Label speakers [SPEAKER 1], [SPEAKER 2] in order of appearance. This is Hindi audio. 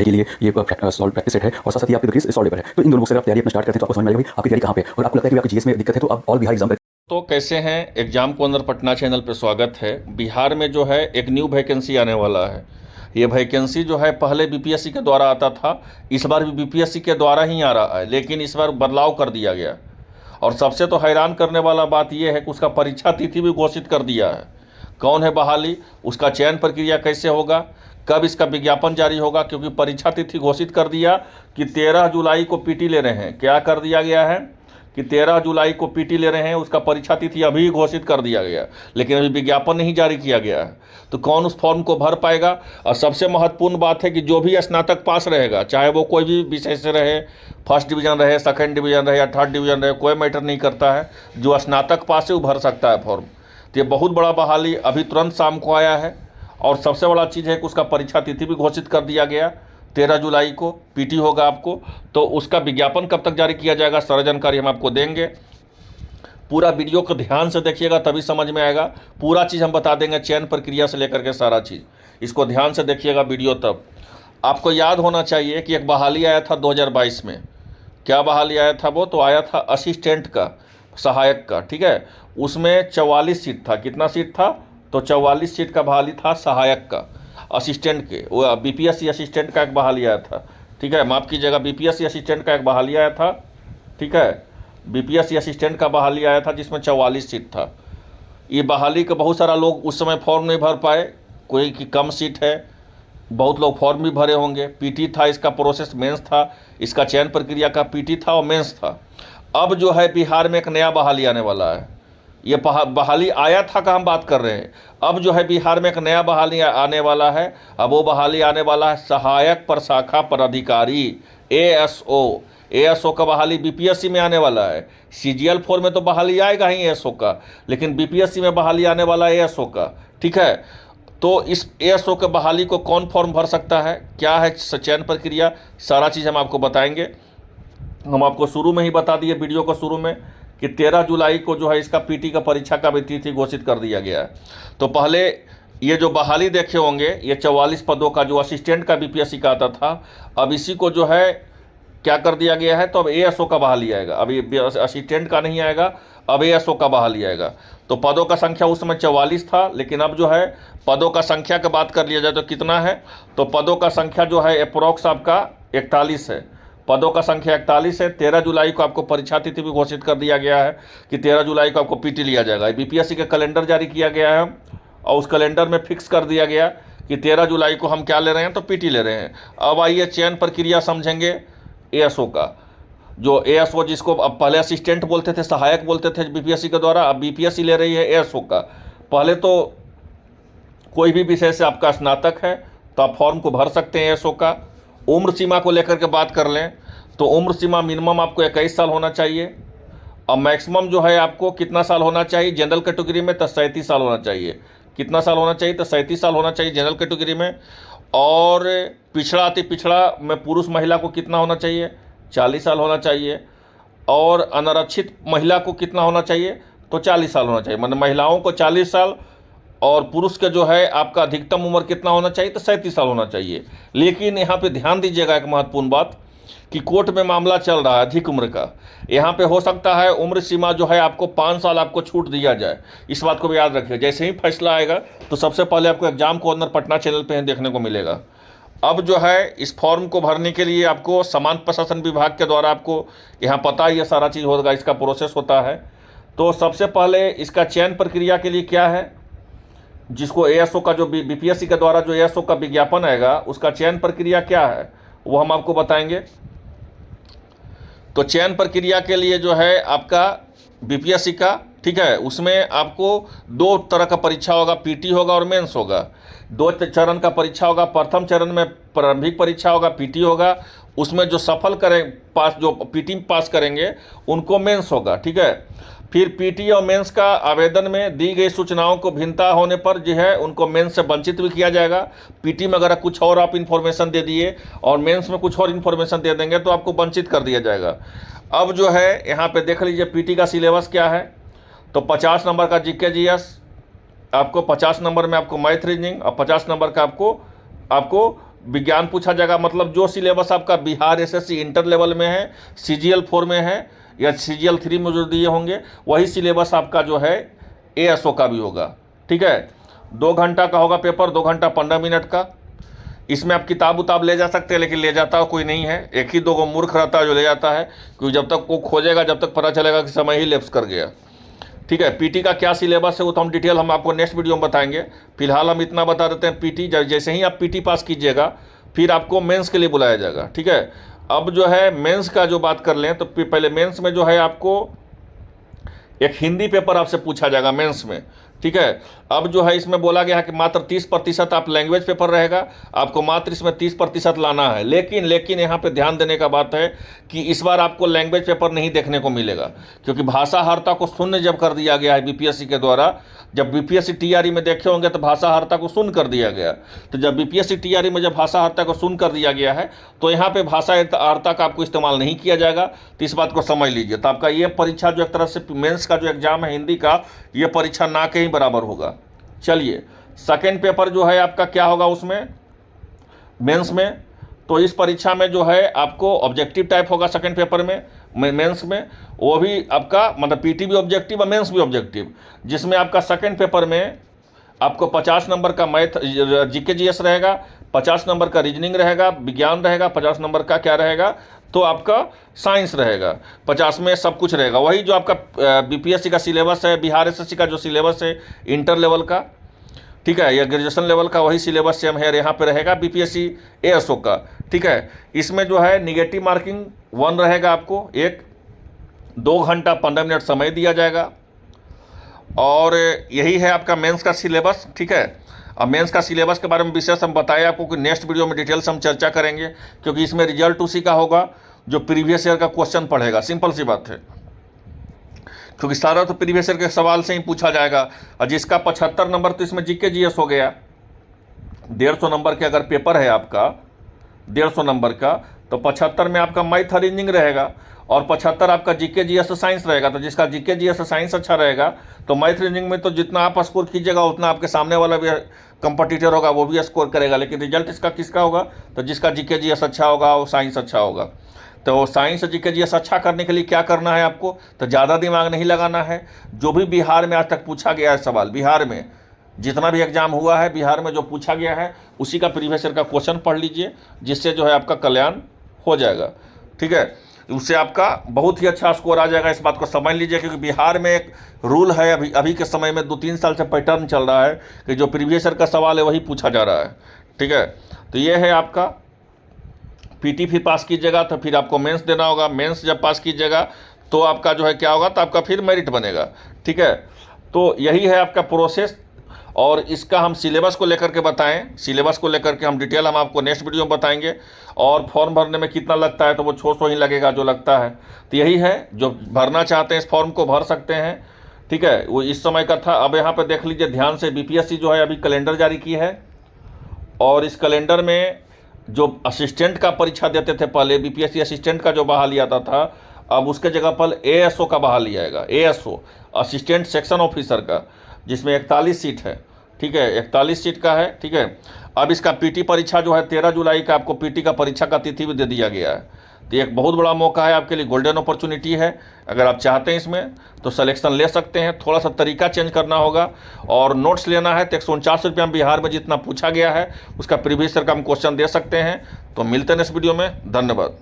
[SPEAKER 1] के लिए ये सॉल्व प्रैक्टिस सेट है और साथ साथ ही आपके ग्रीस सॉल्व पेपर है। तो इन दोनों बुक से आप तैयारी अपना स्टार्ट करते हैं तो आपको समझ में आएगा भाई आपकी तैयारी कहाँ पे, और आपको लगता है कि आपकी जीएस में दिक्कत है तो आप ऑल बिहार एग्जाम।
[SPEAKER 2] तो कैसे हैं, एग्जाम को अंदर पटना चैनल पे स्वागत है। बिहार में जो है एक न्यू वैकेंसी आने वाला है। ये वैकेंसी जो है पहले बीपीएससी के द्वारा आता था, इस बार भी बीपीएससी के द्वारा ही आ रहा है, लेकिन इस बार बदलाव कर दिया गया। और सबसे तो हैरान करने वाला बात यह है कि उसका परीक्षा तिथि भी घोषित कर दिया है। कौन है बहाली, उसका चयन प्रक्रिया कैसे होगा, कब इसका विज्ञापन जारी होगा, क्योंकि परीक्षा तिथि घोषित कर दिया कि 13 जुलाई को पीटी ले रहे हैं। क्या कर दिया गया है कि 13 जुलाई को पीटी ले रहे हैं, उसका परीक्षा तिथि अभी घोषित कर दिया गया, लेकिन अभी विज्ञापन नहीं जारी किया गया है। तो कौन उस फॉर्म को भर पाएगा। और सबसे महत्वपूर्ण बात है कि जो भी स्नातक पास रहेगा, चाहे वो कोई भी विषय से रहे, फर्स्ट डिवीज़न रहे, सेकंड डिवीज़न रहे या थर्ड डिवीज़न रहे, कोई मैटर नहीं करता है, जो स्नातक पास है वो भर सकता है फॉर्म। तो ये बहुत बड़ा बहाली अभी तुरंत शाम को आया है। और सबसे बड़ा चीज़ है कि उसका परीक्षा तिथि भी घोषित कर दिया गया, 13 जुलाई को पीटी होगा आपको। तो उसका विज्ञापन कब तक जारी किया जाएगा, सारा जानकारी हम आपको देंगे। पूरा वीडियो को ध्यान से देखिएगा तभी समझ में आएगा। पूरा चीज़ हम बता देंगे, चयन प्रक्रिया से लेकर के सारा चीज़। इसको ध्यान से देखिएगा वीडियो। तब आपको याद होना चाहिए कि एक बहाली आया था 2022 में। क्या बहाली आया था वो? तो आया था असिस्टेंट का, सहायक का, ठीक है। उसमें 44 सीट था। कितना सीट था? तो 44 सीट का बहाली था सहायक का, असिस्टेंट के। वो बीपीएससी असिस्टेंट का एक बहाली आया था, ठीक है। माफ़ कीजिएगा, बीपीएससी असिस्टेंट का एक बहाली आया था, ठीक है। बीपीएससी असिस्टेंट का बहाली आया था जिसमें 44 सीट था। ये बहाली का बहुत सारा लोग उस समय फॉर्म नहीं भर पाए, कोई की कम सीट है, बहुत लोग फॉर्म भी भरे होंगे। पीटी था, इसका प्रोसेस मेंस था, इसका चयन प्रक्रिया का पीटी था और मेंस था। अब जो है बिहार में एक नया बहाली आने वाला है। ये बहाली आया था का हम बात कर रहे हैं। अब जो है बिहार में एक नया बहाली आने वाला है। अब वो बहाली आने वाला है सहायक प्रशाखा पदाधिकारी, एएसओ। एएसओ का बहाली बीपीएससी में आने वाला है। सीजीएल 4 में तो बहाली आएगा ही एएसओ का, लेकिन बीपीएससी में बहाली आने वाला है एएसओ का, ठीक है। तो इस एएसओ के बहाली को कौन फॉर्म भर सकता है, क्या है चयन प्रक्रिया, सारा चीज़ हम आपको बताएंगे। हम आपको शुरू में ही बता दिए, वीडियो को शुरू में, कि 13 जुलाई को जो है इसका पीटी का परीक्षा का भी तिथि घोषित कर दिया गया है। तो पहले ये जो बहाली देखे होंगे, ये 44 पदों का जो असिस्टेंट का बीपीएससी का आता था, अब इसी को जो है क्या कर दिया गया है, तो अब एएसओ का बहाली आएगा। अब ये असिस्टेंट का नहीं आएगा, अब एएसओ का बहाली आएगा। तो पदों का संख्या उस समय 44 था, लेकिन अब जो है पदों का संख्या की बात कर लिया जाए तो कितना है, तो पदों का संख्या जो है अप्रोक्स आपका 41 है। पदों का संख्या 41 है। 13 जुलाई को आपको परीक्षा तिथि भी घोषित कर दिया गया है कि 13 जुलाई को आपको पीटी लिया जाएगा। बीपीएससी का कैलेंडर जारी किया गया है और उस कैलेंडर में फिक्स कर दिया गया कि 13 जुलाई को हम क्या ले रहे हैं, तो पीटी ले रहे हैं। अब आइए चयन प्रक्रिया समझेंगे एएसओ का। जो एएसओ जिसको अब पहले असिस्टेंट बोलते थे, सहायक बोलते थे बीपीएससी के द्वारा, अब बीपीएससी ले रही है एएसओ का। पहले तो कोई भी विषय से आपका स्नातक है तो आप फॉर्म को भर सकते हैं एएसओ का। उम्र सीमा को लेकर के बात कर लें तो उम्र सीमा मिनिमम आपको 21 साल होना चाहिए, और मैक्सिमम जो है आपको कितना साल होना चाहिए जनरल कैटेगरी में, तो 37 साल होना चाहिए। कितना साल होना चाहिए? तो 37 साल होना चाहिए जनरल कैटेगरी में। और पिछड़ा अति पिछड़ा में पुरुष महिला को कितना होना चाहिए? 40 साल होना चाहिए। और अनारक्षित महिला को कितना होना चाहिए? तो 40 साल होना चाहिए। मतलब महिलाओं को 40 साल और पुरुष के जो है आपका अधिकतम उम्र कितना होना चाहिए? तो 37 साल होना चाहिए। लेकिन यहाँ पे ध्यान दीजिएगा एक महत्वपूर्ण बात, कि कोर्ट में मामला चल रहा है अधिक उम्र का। यहाँ पे हो सकता है उम्र सीमा जो है आपको 5 साल आपको छूट दिया जाए। इस बात को भी याद रखिए। जैसे ही फैसला आएगा तो सबसे पहले आपको एग्जाम को अंदर पटना चैनल पे ही देखने को मिलेगा। अब जो है इस फॉर्म को भरने के लिए आपको समान प्रशासन विभाग के द्वारा, आपको यहाँ पता ही ये सारा चीज़ होगा, इसका प्रोसेस होता है। तो सबसे पहले इसका चयन प्रक्रिया के लिए क्या है, जिसको एएसओ का जो बीपीएससी के द्वारा जो एएसओ का विज्ञापन आएगा, उसका चयन प्रक्रिया क्या है वो हम आपको बताएंगे। तो चयन प्रक्रिया के लिए जो है आपका बीपीएससी का, ठीक है, उसमें आपको 2 तरह का परीक्षा होगा, पीटी होगा और मेंस होगा। 2 चरण का परीक्षा होगा। प्रथम चरण में प्रारंभिक परीक्षा होगा, पीटी होगा। उसमें जो सफल करें पास, जो पीटी पास करेंगे उनको मेंस होगा, ठीक है। फिर पीटी और मेंस का आवेदन में दी गई सूचनाओं को भिन्नता होने पर जो है उनको मेंस से वंचित भी किया जाएगा। पीटी में अगर कुछ और आप इन्फॉर्मेशन दे दिए और मेंस में कुछ और इन्फॉर्मेशन दे देंगे तो आपको वंचित कर दिया जाएगा। अब जो है यहाँ पे देख लीजिए पीटी का सिलेबस क्या है। तो 50 नंबर का जीके जीएस, आपको 50 नंबर में आपको मैथ रीजनिंग, और 50 नंबर का आपको विज्ञान पूछा जाएगा, मतलब जो सिलेबस आपका बिहार एसएससी इंटर लेवल में है, CGL 4 में है या CGL 3 में जो दिए होंगे, वही सिलेबस आपका जो है ASO का भी होगा। ठीक है, 2 घंटा का होगा पेपर, 2 घंटा 15 मिनट का। इसमें आप किताब उताब ले जा सकते हैं, लेकिन ले जाता कोई नहीं है, एक ही दो मूर्ख रहता है जो ले जाता है, क्योंकि जब तक वो खोजेगा जब तक पता चलेगा कि समय ही लैप्स कर गया। ठीक है, पीटी का क्या सिलेबस है वो तो हम डिटेल हम आपको नेक्स्ट वीडियो में बताएंगे। फिलहाल हम इतना बता देते हैं, पीटी जैसे ही आप पीटी पास कीजिएगा फिर आपको मेंस के लिए बुलाया जाएगा। ठीक है, अब जो है मेंस का जो बात कर लें तो पहले मेंस में जो है आपको एक हिंदी पेपर आपसे पूछा जाएगा मेंस में। ठीक है, अब जो है इसमें बोला गया है कि मात्र 30% आप लैंग्वेज पेपर रहेगा, आपको मात्र इसमें 30% लाना है। लेकिन यहाँ पे ध्यान देने का बात है कि इस बार आपको लैंग्वेज पेपर नहीं देखने को मिलेगा, क्योंकि भाषाहरता को शून्य जब कर दिया गया है बीपीएससी के द्वारा। जब बीपीएससी टीआरई में देखे होंगे तो भाषाहरता को शून्य कर दिया गया, तो जब बीपीएससी टीआरई में जब भाषाहरता को शून्य कर दिया गया है तो यहाँ पे भाषाहरता का आपको इस्तेमाल नहीं किया जाएगा। तो इस बात को समझ लीजिए। तो आपका ये परीक्षा जो एक तरह से मेंस का जो एग्जाम है हिंदी का, ये परीक्षा ना के ही बराबर होगा। चलिए, सेकेंड पेपर जो है आपका क्या होगा उसमें मेंस में, तो इस परीक्षा में जो है आपको ऑब्जेक्टिव टाइप होगा सेकेंड पेपर में मेंस में, वो भी आपका मतलब पीटी भी ऑब्जेक्टिव और मेंस भी ऑब्जेक्टिव, जिसमें आपका सेकेंड पेपर में आपको 50 नंबर का मैथ जीके जीएस रहेगा, 50 नंबर का रीजनिंग रहेगा, विज्ञान रहेगा, 50 नंबर का क्या रहेगा तो आपका साइंस रहेगा, 50 में सब कुछ रहेगा। वही जो आपका बीपीएससी का सिलेबस है, बिहार एसएससी का जो सिलेबस है इंटर लेवल का, ठीक है, या ग्रेजुएशन लेवल का, वही सिलेबस सेम है यहाँ पे रहेगा बीपीएससी एएसओ का। ठीक है, इसमें जो है निगेटिव मार्किंग 1 रहेगा, आपको 2 घंटा 15 मिनट समय दिया जाएगा। और यही है आपका मेंस का सिलेबस। ठीक है, अब मेंस का सिलेबस के बारे में विशेष हम बताएं आपको कि नेक्स्ट वीडियो में डिटेल्स हम चर्चा करेंगे, क्योंकि इसमें रिजल्ट उसी का होगा जो प्रीवियस ईयर का क्वेश्चन पढ़ेगा। सिंपल सी बात है, क्योंकि सारा तो प्रीवियस ईयर के सवाल से ही पूछा जाएगा। और जिसका 75 नंबर तो इसमें जीके जीएस हो गया, 150 नंबर के अगर पेपर है आपका 150 नंबर का, तो 75 में आपका मैथ रीजनिंग रहेगा और 75 आपका जीके जीएस साइंस रहेगा। तो जिसका जीके जीएस साइंस अच्छा रहेगा तो मैथ रीजनिंग में तो जितना आप स्कोर कीजिएगा उतना आपके सामने वाला भी कंपटीटर होगा वो भी स्कोर करेगा। लेकिन रिजल्ट इसका किसका होगा, तो जिसका जीके जीएस अच्छा होगा वो साइंस अच्छा होगा। तो साइंस जीके जीएस अच्छा करने के लिए क्या करना है आपको, तो ज़्यादा दिमाग नहीं लगाना है। जो भी बिहार में आज तक पूछा गया है सवाल, बिहार में जितना भी एग्जाम हुआ है बिहार में जो पूछा गया है उसी का प्रीवियस ईयर का क्वेश्चन पढ़ लीजिए, जिससे जो है आपका कल्याण हो जाएगा। ठीक है, उससे आपका बहुत ही अच्छा स्कोर आ जाएगा। इस बात को समझ लीजिए, क्योंकि बिहार में एक रूल है अभी के समय में 2-3 साल से पैटर्न चल रहा है कि जो प्रीवियस ईयर का सवाल है वही पूछा जा रहा है। ठीक है, तो ये है आपका पीटी फिर पास कीजिएगा तो फिर आपको मेंस देना होगा। मेंस जब पास कीजिएगा तो आपका जो है क्या होगा, तो आपका फिर मेरिट बनेगा। ठीक है, तो यही है आपका प्रोसेस। और इसका हम सिलेबस को लेकर के बताएं, सिलेबस को लेकर के हम डिटेल हम आपको नेक्स्ट वीडियो में बताएंगे। और फॉर्म भरने में कितना लगता है तो वो 600 ही लगेगा जो लगता है। तो यही है, जो भरना चाहते हैं इस फॉर्म को भर सकते हैं। ठीक है, वो इस समय का था। अब यहाँ पे देख लीजिए ध्यान से, बीपीएससी जो है अभी कैलेंडर जारी की है और इस कैलेंडर में जो असिस्टेंट का परीक्षा देते थे पहले, बीपीएससी असिस्टेंट का जो बहाली आता था, अब उसके जगह पर एएसओ का बहाली आएगा। एएसओ असिस्टेंट सेक्शन ऑफिसर का, जिसमें 41 सीट है। ठीक है, 41 सीट का है। ठीक है, अब इसका पीटी परीक्षा जो है 13 जुलाई का आपको पीटी का परीक्षा का तिथि भी दे दिया गया है। तो एक बहुत बड़ा मौका है आपके लिए, गोल्डन अपॉर्चुनिटी है। अगर आप चाहते हैं इसमें तो सिलेक्शन ले सकते हैं। थोड़ा सा तरीका चेंज करना होगा और नोट्स लेना है तो 149 रुपये में बिहार में जितना पूछा गया है उसका प्रीवियस ईयर का हम क्वेश्चन दे सकते हैं। तो मिलते हैं इस वीडियो में, धन्यवाद।